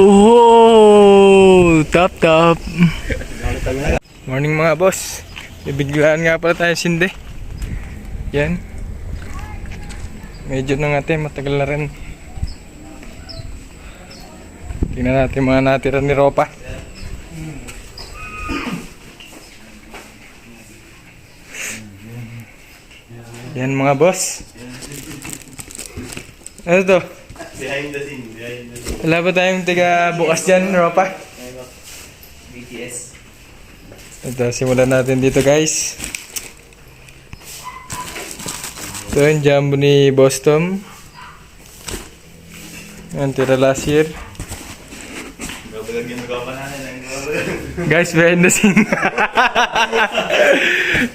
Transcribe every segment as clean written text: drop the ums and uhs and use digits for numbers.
Oh, top. Morning mga boss. Bibiglaan nga pala tayo sindi. Yan. Medyo na nga tayo, matagal na rin. Tingnan natin mga natira ni Ropa. Yan mga boss. Ano to? Behind the scene. Wala ba tayong tiga bukas dyan, Ropa? BTS. Ito, simulan natin dito guys. Ito yung jumbo ni Boston. Yan, tira last year. Guys, behind the scene.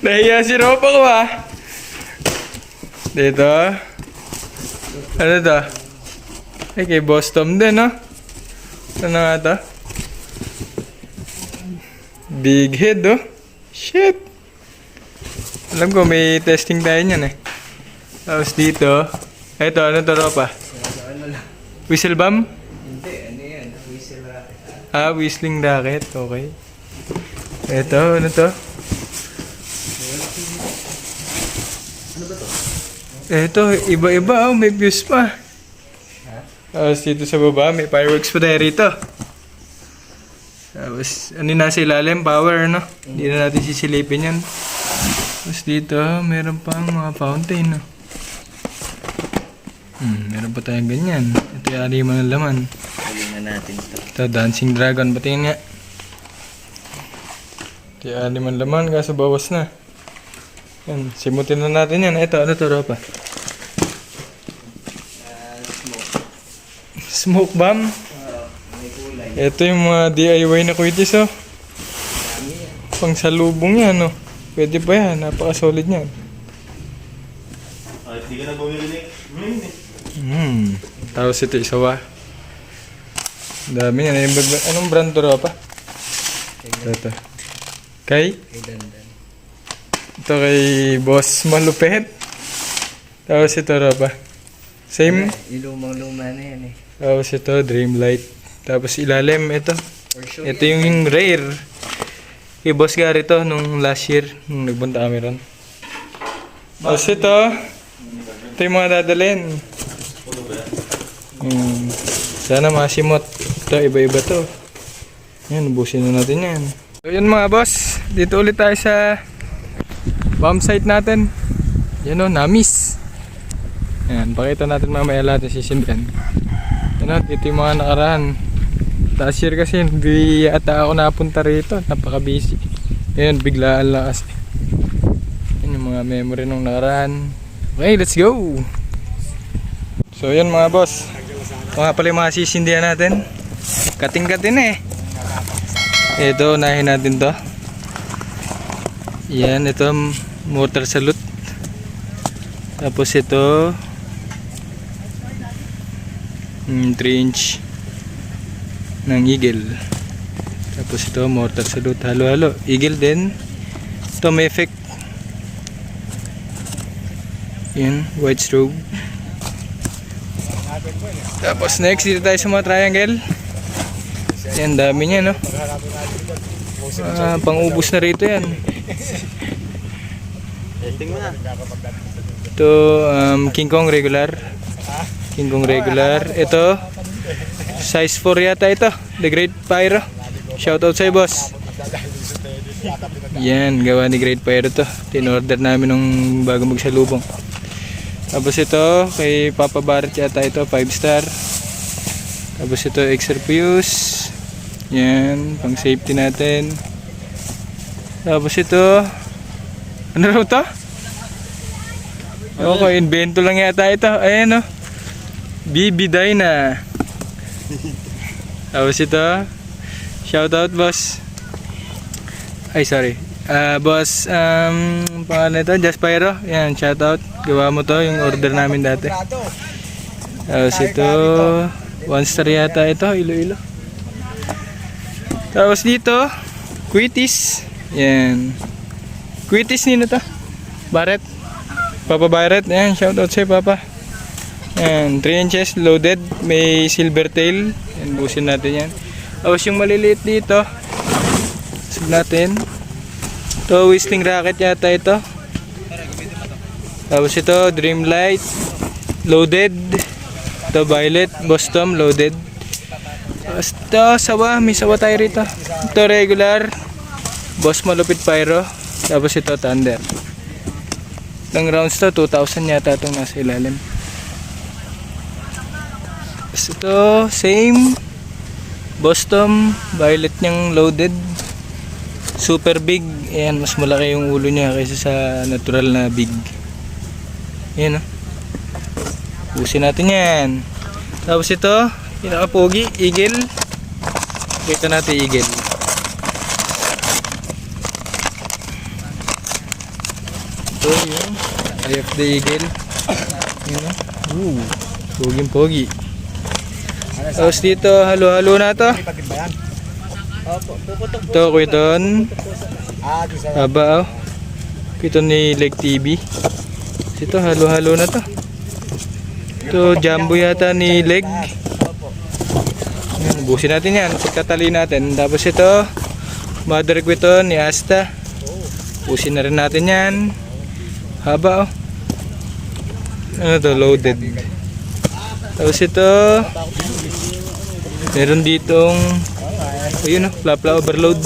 Nahiya si Ropa ko Dito. Ano to? Ay, kay Boston din, no? Ano nga to? Big head, oh. Shit. Alam ko, may testing tayo niyan, Tapos dito. Ito, ano to, Ropa? Whistle bomb? Hindi, ano yan? Whistle racket. Whistling racket. Okay. Ito, ano to? Ano ba to? Ito, iba-iba, may fuse pa. Tapos dito sa baba, may fireworks pa tayo rito. Tapos, ano nasa ilalim? Power, no? Hindi na natin sisilipin yan. Tapos dito, meron pang mga fountain, no? Meron pa tayong ganyan. Ito yung aliman ng laman. Galingan natin ito. Ito, dancing dragon. Patingin nga. Ito yung aliman ng laman, kaso bawas na. Yan, simutin na natin yan. Ito, ano to, Ropa? Smoke bomb? May kulay. Ito yung mga DIY na kuitis, oh. Dami yan. Pang salubong yan, oh. Pwede pa yan, napaka-solid niyan. Hindi ka na bumili. Tapos ito isawa. Dami yan. Anong brand to, Ropa? Ito. Kay? Kay Dandan. Ito kay Boss Malupet. Tapos ito, Ropa. Same. Yung lumang-luma na yan Tapos ito, Dreamlight. Tapos ilalim, ito. For sure. Ito yung rare. Kay Boss Gary to nung last year, nung nagbunta kami ron. Tapos ito yung mga dadalhin. Sana masimot. Ito, iba-iba to. Yan, ubusin na natin yan. So yun mga boss, dito ulit tayo sa bomb site natin. Yan o, na-miss. Yan, pakita natin mamaya lahat yung sisimbihan. Yan o, dito yung mga nakaraan. Last year kasi hindi ata ako napunta rito, napaka-busy. Yan, biglaan lang kasi. Yan yung mga memory nung nakaraan. Okay, let's go! So yan mga boss, ito nga pala yung mga sisindihan natin. Kating-kating Ito, unahin natin to. Yan, ito motor salute. Tapos ito 3-inch ng eagle. Tapos ito mortar salute, halo-halo. Eagle din. Ito may effect. Yan, white strobe. Tapos next dito tayo sa mga triangle. Yan, dami niya, no? Pang-ubos na rito yan. Testing mo na. Ito, King Kong regular. King Kong regular. Ito, size 4 yata ito. The Great Pyro. Shoutout sa'yo, boss. Yan, gawa ni Great Pyro to. Tin-order namin nung bago magsalubong. Tapos ito, kay Papa Barrett yata ito, 5-star. Tapos ito, extra fuse. Yan, pang safety natin. Tapos ito, ano raw to? Ewan ko, invento lang yata ito. Ayan o. BB Dyna. Tapos ito, shoutout boss. Ay sorry. Boss, pangalan ito, Just Pyro. Yan, shoutout. Gawa mo to, yung order namin dati. Tapos ito, 1-star yata ito, Iloilo. Tapos dito, Quitis. Yan. Quitis nino to. Barrett. Papa Barrett. Yan, shoutout sa'yo, Papa. Yan, 3 inches loaded. May silver tail. Yan, busin natin yan. Tapos yung maliliit dito, sub natin. Ito, whistling rocket yata ito. Tapos ito, Dreamlight, loaded. Ito, Violet, Boston, loaded. Tapos ito, sawa, may sawa tayo rito. Ito, regular, Boss Malupit Pyro. Tapos ito, Thunder. Itong rounds to, 2,000 yata itong nasa ilalim. Tapos ito, same. Boston, Violet niyang loaded. Super big. Ayan, mas malaki yung ulo niya kaysa sa natural na big. Ayan o. Busin natin yan. Tapos ito, pinaka-pogi, Eagle. Kita natin Eagle. Ito yung eye of the Eagle. Ayan o. Poging-pogi. Tapos dito, halo-halo na to. Ito, Kuiton. Haba oh. Kuiton ni Leg TV. Ito, halo-halo na to. Ito, jumbo yata ni Leg. Yan, busin natin yan. Pagkatali natin. Tapos ito, Mother Kuiton ni Asta. Busin na rin natin yan. Haba oh. Ano to, loaded. Tapos ito, meron ditong ayun o, Plapla overload.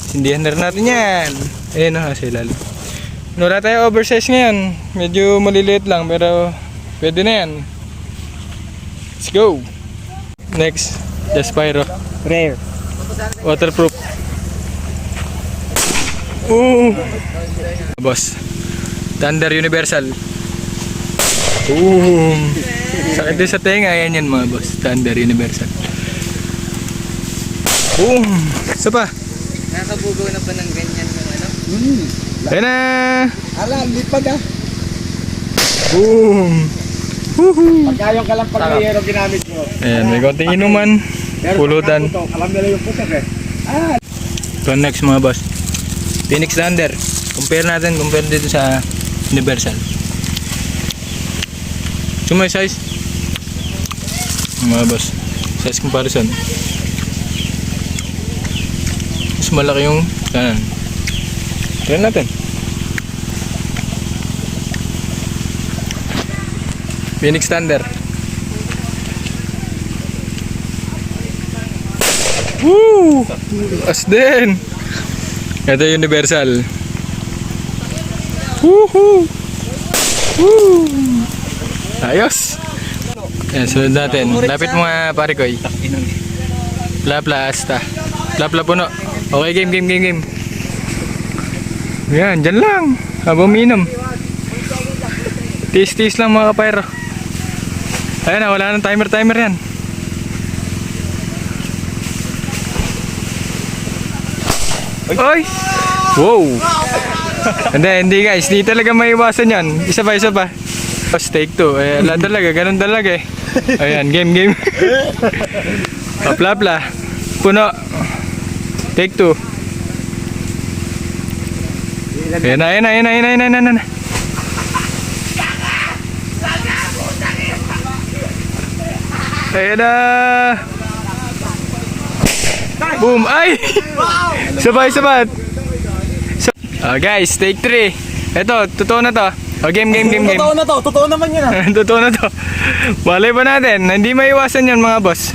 Sindihan na rin natin yan. Ayun o, nasa ilalim. Wala tayo oversize ngayon. Medyo maliliit lang pero pwede na yan. Let's go. Next, Just Pyro. Rare. Waterproof. Ooh. Boss, Thunder Universal. Boom. Sakit din sa tenga. Ayan yan mga boss, Thunder Universal. Boom. Isa pa. Nakabugaw na ba ng ganyan yung ano? Ayan na. Ala, lipad ah. Boom. Woohoo. Pagkayon ka lang pag may ginamit mo. Ayan, may konting inuman. Pulutan. Alam nila yung putok eh. Ito next mga boss, Phoenix Thunder. Compare dito sa Universal. Sumay size mga boss, size comparison. Mas malaki yung kanan. Try natin. Phoenix Thunder. Woo! As din. Ito yung Universal. Woohoo! Woo! Ayos! Yan, sunod natin. Lapit mo nga pare ko. Plapla Asta. Plapla puno. Okay, game. Yan, dyan lang. Habang minum. Tiis lang mga kapayro. Ayan na, wala nang timer yan. Oy! Wow! Hindi guys, di talaga maiwasan yan. Isa pa. Tapos take 2. Ala talaga, ganun talaga eh. Ayan, game. Plapla. Puno. Take 2. Ayan na. Ayan na. Boom! Ay! Sabay. Guys, take 3. Ito, totoo na to. Game. Totoo naman yun ah. Totoo na to. Malay ba natin? Hindi maiwasan yan mga boss.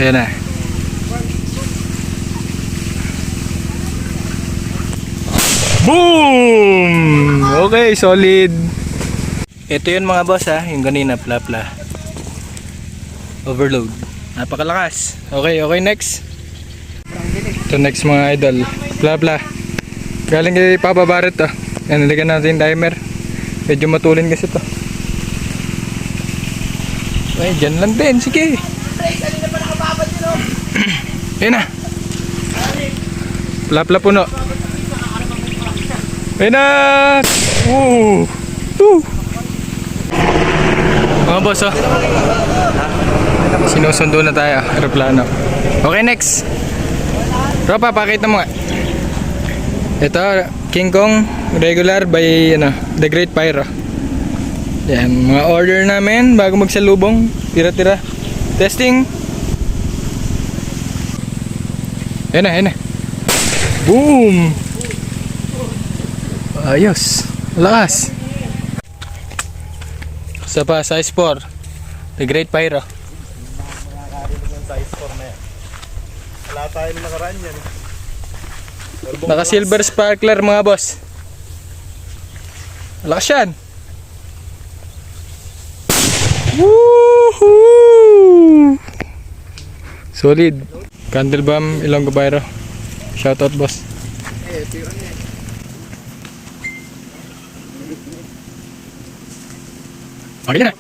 Ayan na. Boom! Okay, solid. Ito yun mga boss ha, yung kanina Plapla Overload. Napakalakas. Okay, next. Ito next mga idol. Plapla. Galing kay Papa Barrett to. Yan, nalikan natin yung timer. Medyo matulin kasi to. Okay, dyan lang din. Sige. Ayan na. Plapla puno. Ayan na. Mga boss oh. Sinusundo na tayo. Aeroplano. Okay, next. Ropa, pakita mo nga. Ito, King Kong regular by The Great Pyro. Yan, mga order namin bago magsalubong. Tira-tira. Testing. Ayan na. Boom! Ayos. Lakas. Isa pa, size 4. The Great Pyro. Size 4 na yan. Wala tayong nakaraan yan. Naka silver sparkler mga boss. Lakas yan. Woohoo! Solid. Candle bomb, Ilonggo Pyro. Shoutout boss. Okay na.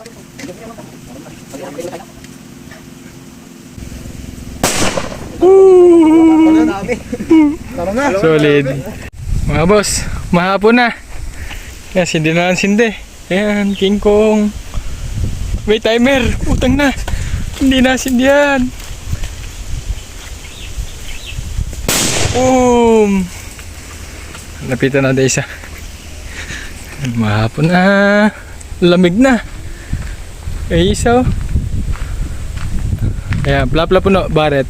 Tara na. Solid. Mga boss, mahapon na. Yan, sindi na lang sindi. Ayan, King Kong. May timer. Utang na. Hindi na sindihan. Boom! Lapitan natin isa. Mahapon na. Lamig na. Ay, isa. Ayan, plapla puno. Barret.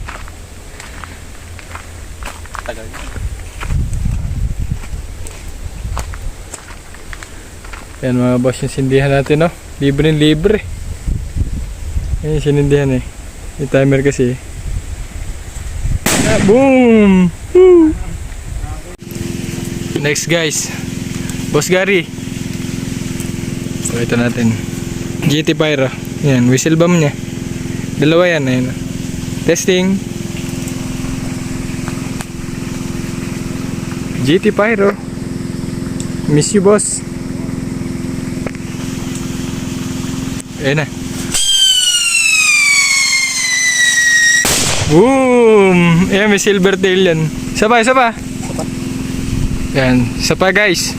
Yan mga boss, yung sindihan natin, no? Libre. Yan yung sinindihan eh. May timer kasi. Boom! Woo! Next guys, Boss Gary. So ito natin GT Pyro. Yan, whistle bomb nya. Dalawa yan, ayun. Testing. GT Pyro. Miss you boss. Ayun na. Boom! Ayan, may silver tail yan. Isa pa. Yan, isa pa guys.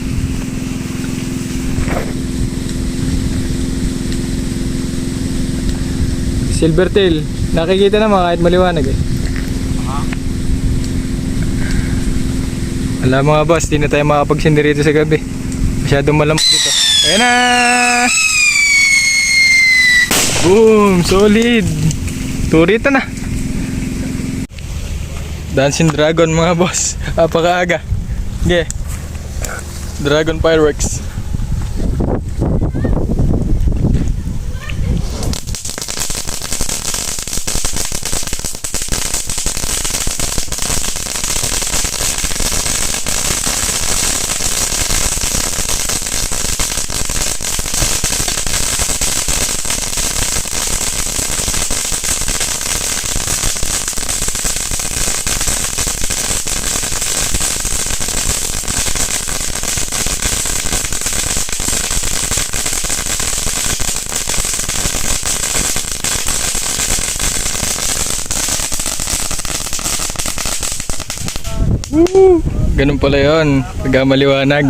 Silver tail. Nakikita naman kahit maliwanag eh. Wala mga boss, di na tayo makapagsindi rito sa gabi. Masyadong malamok dito. Ayan na! Boom! Solid! Turita na! Dancing Dragon mga boss. Apakaaga. Okay. Dragon Fireworks. Woo! Ganun pala yun. Pagka maliwanag.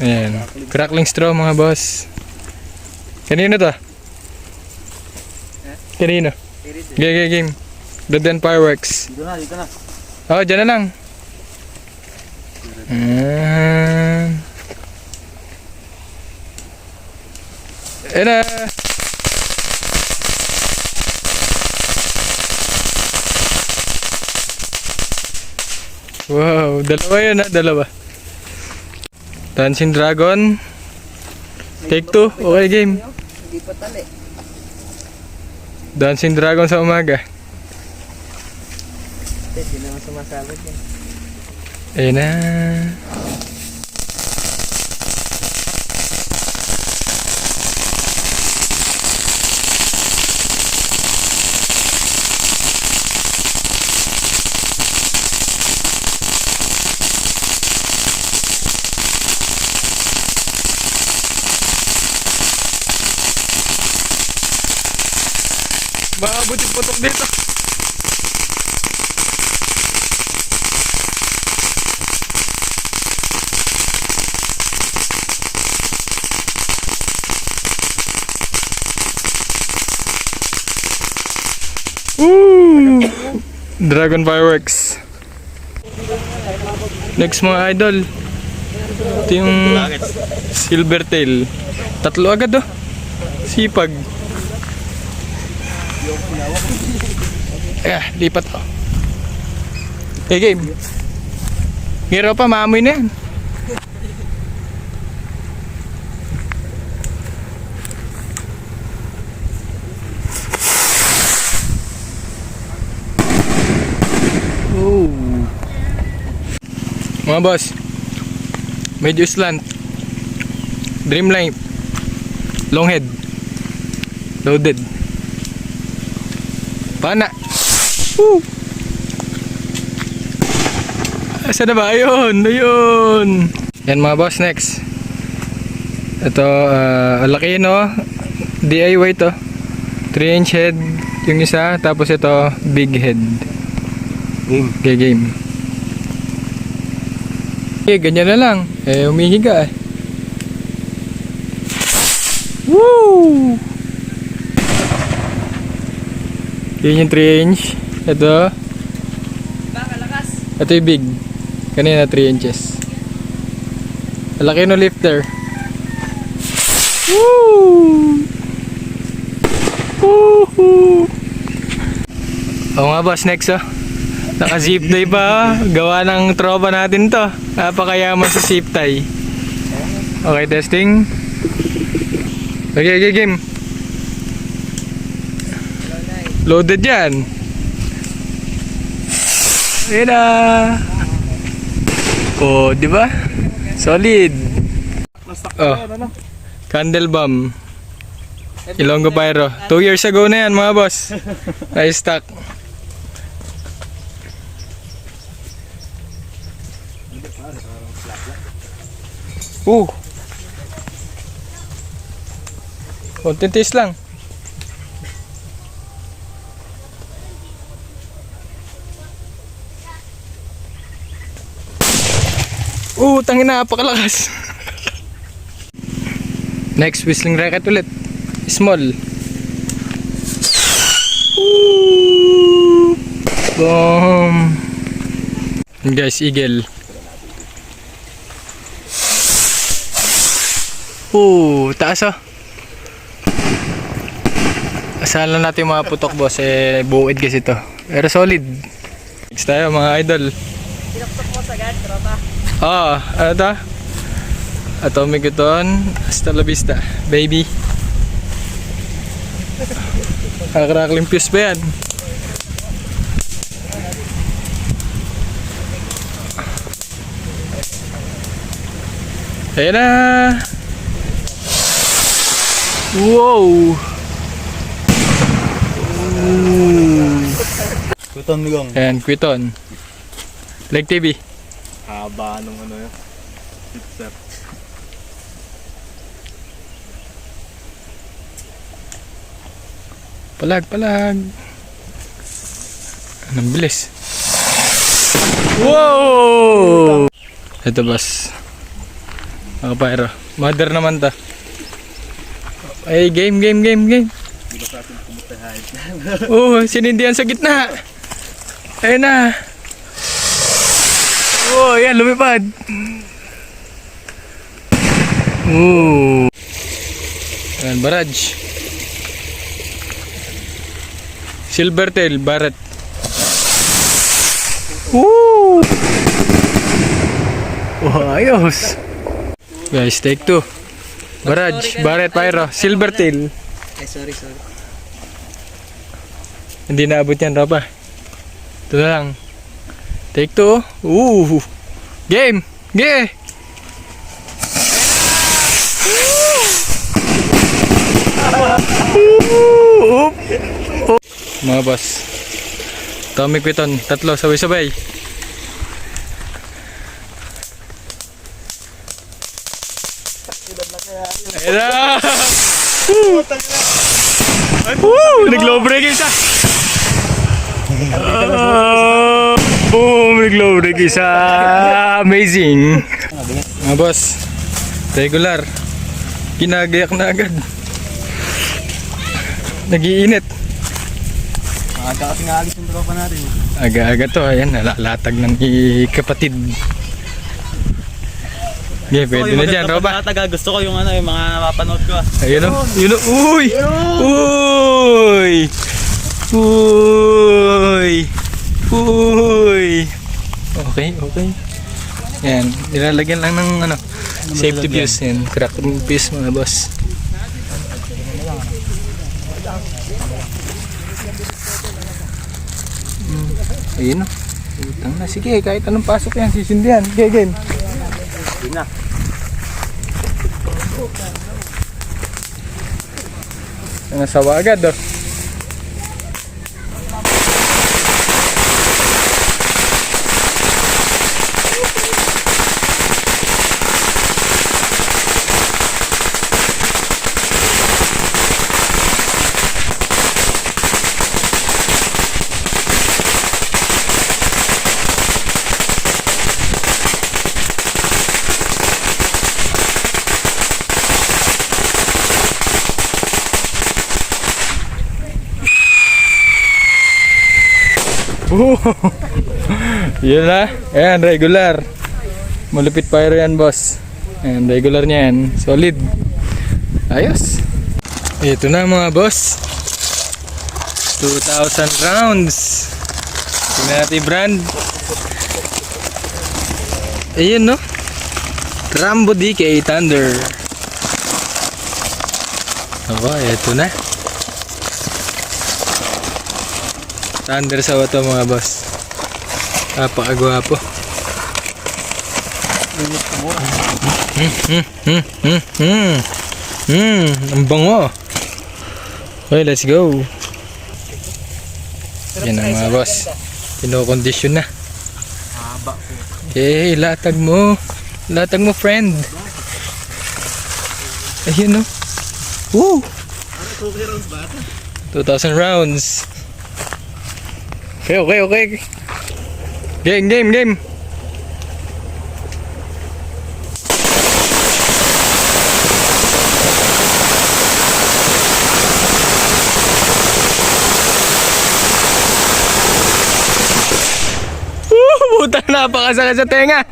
Ayan. Crackling straw mga boss. Kanino to? Kanino? Game. Doden Fireworks. Dito na. Oh, dyan na lang. Ayan na. Wow, dalawa yun ha, dalawa. Dancing Dragon. Take 2, okay game. Hindi pa tali. Dancing Dragon sa umaga. Hindi naman sumasabot yan. Ayun na. Maabot yung putok dito. Woo! Dragon Fireworks. Next mga idol. Ito yung silvertail. 3 agad oh. Sipag. Lipat ko. Okay, game. Hero pa, maamoy na yan. Oh. Mga boss, medyo slant, Dreamline, long head, loaded, pana. Woo! Asa na ba? Ayun. Yan mga boss, next. Ito, laki no, DIY to, 3-inch head yung isa, tapos ito, big head. Game. Ganyan na lang. Umihiga eh. Woo! Yun yung 3-inch. Ito. Ito yung big. Kanina 3 inches. Laki no lifter. Woo! Woohoo! Oo nga boss, next oh. Naka-zip tie pa, gawa ng tropa natin to. Napakayaman sa zip tie. Okay, testing. Okay, game. Loaded yan. Ayan na. Oh, di ba? Solid. Oh, candle bomb. Ilonggo Pyro. 2 years ago na yan mga boss. Na-stock. Konting taste lang. Tangin na, napakalakas. Next, whistling racket ulit. Small. Boom. And guys, eagle. Taas oh. Asahan lang natin yung mga putok boss, buuid kasi ito. Pero solid. Next tayo mga idol. Pinaktok mo sagad, tropa. Ano to? Atomic Uton. Hasta la vista, baby. Kakrakling fuse pa yan. Ayan na. Wow. Kuton nigong. Ayan, Quiton. Leg TV. Haba nung ano yun. Pizza. Palag. Anong bilis. Wow! Ito boss. Mga pyro. Mother naman ta. Ay, game. Hindi ba sa atin kumutahan? Sinindihan sa gitna. Ayun na. Yan, lumipad. Ayan, barrage. Silvertail, Barrett. Ayos. Guys, take 2. Barrage, Barrett Pyro, Silvertail. Sorry. Hindi naabot yan, Ropa. Ito na lang. Take 2. Game! Mga boss, Atomic Quiton, 3 sabay-sabay. Ayan na! Nag-low break isa! Boom! Nag-low break isa! Amazing! Mga boss, regular. Ginagayak na agad. Nag-iinit. Aga kasi nga alis yung tropa natin. Aga-aga to, ayan, nalalatag ng kapatid. Yeah, pwede na dyan, Roba. Taga, gusto ko yung ano, yung mga mapanood ko. Ayun o. Yun o. Uy! Uy! Uy! Uy! Okay, okay. Yan. Nilalagyan lang ng ano, safety fuse. Yan. Crack fuse mga boss. Ayun o. Utang na. Sige, kahit anong pasok yan, sisindihan. Okay, game. Yun na. Nasawa agad oh. Yun na. Ayan, regular. Malupit fire yan, boss. Ayan, regular niya yan. Solid. Ayos. Ito na mga boss. 2,000 rounds. Tingnan natin yung brand. Ayun no. Rambo DK Thunder. Oo, ito na. Thunder sa wato mga boss. Napakagwapo. Ang bango. Okay, let's go. Yan ang mga boss. Pinokondisyon na. Okay, latag mo. Latag mo, friend. Ayun no. Woo! 2,000 rounds. Okay, okay, okay. Game, game, game. Putang napakasakit sa tenga.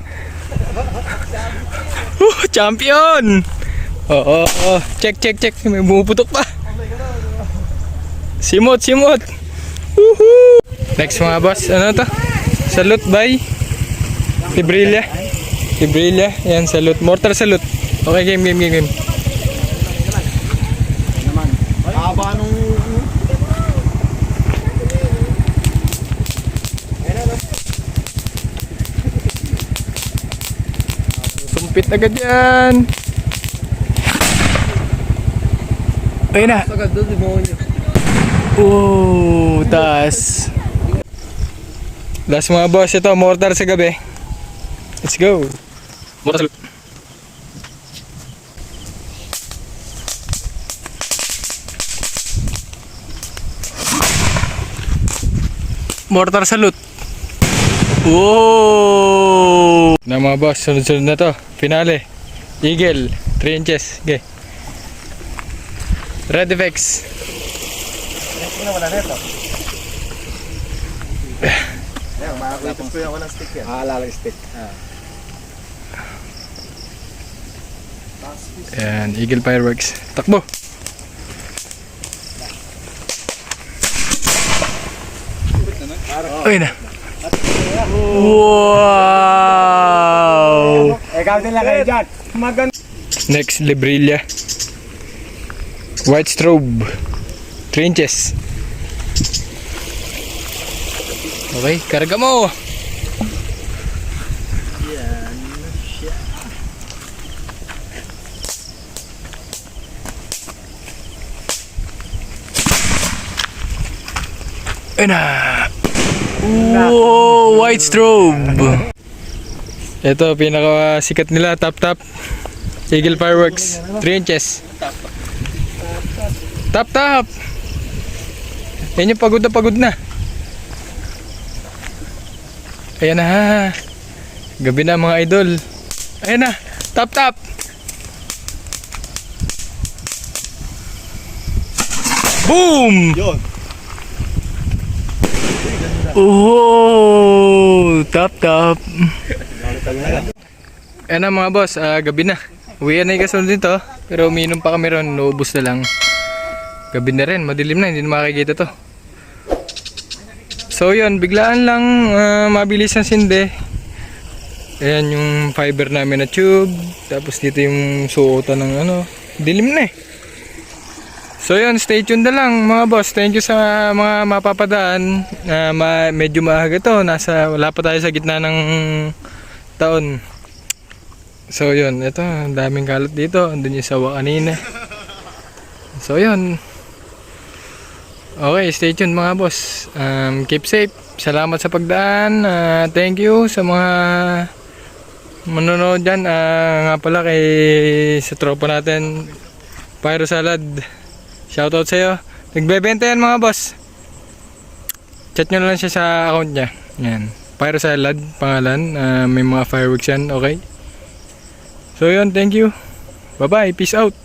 Champion. Oo, check, check, check. May bumuputok pa. Simot, simot. Woohoo! Next mga boss, ano to? Salute by Fibrilla. Fibrilla, yan salute. Mortar salute. Okay, game, game, game, game. Haba nung... Sumpit agad yan. Ayun na. Sagad doon, demonyo. Taas. Last mga boss, ito, mortar sa gabi. Let's go. Mortar salute. Mortar salute. Whoa! Na mga boss, sunod-sunod na to. Finale. Eagle, 3 inches. Okay. Red effects. Wala na ito. Ayan, makakulitas ko yan. Walang stick yan. Lalang stick. Ayan, Eagle Fireworks. Takbo! Uy na! Wow! Ikaw din lang kayo dyan. Next, Librilla. White strobe. 3 inches. Okay, karga mo! Ayun na! Wow! White strobe! Ito, pinaka sikat nila, top. Eagle Fireworks, 3 inches. Top! Yan yung pagod na. Ayan na. Gabi na mga idol. Ayan na. Top. Boom! Yun. Oh, top. Ayan na mga boss, gabi na. Uwian na yung kasunod dito. Pero umiinom pa kami ron, naubos na lang. Gabi na rin, madilim na, hindi na makikita to. So yun, biglaan lang mabilis ang sinde. Ayan yung fiber namin na tube. Tapos dito yung suotan ng ano. Dilim na eh. So yun, stay tuned na lang mga boss. Thank you sa mga mapapadaan. Medyo maaga to. Wala pa tayo sa gitna ng taon. So yun, ito, daming kalat dito. Andun yung sawa kanina. So yun. Okay, stay tuned mga boss. Keep safe. Salamat sa pagdaan. Thank you sa mga manonood dyan. Nga pala sa tropa natin, Pyro Salad. Shoutout sa'yo. Nagbebenta yan mga boss. Chat nyo lang siya sa account niya. Yan. Pyro Salad, pangalan. May mga fireworks yan, okay? So yun, thank you. Bye bye, peace out.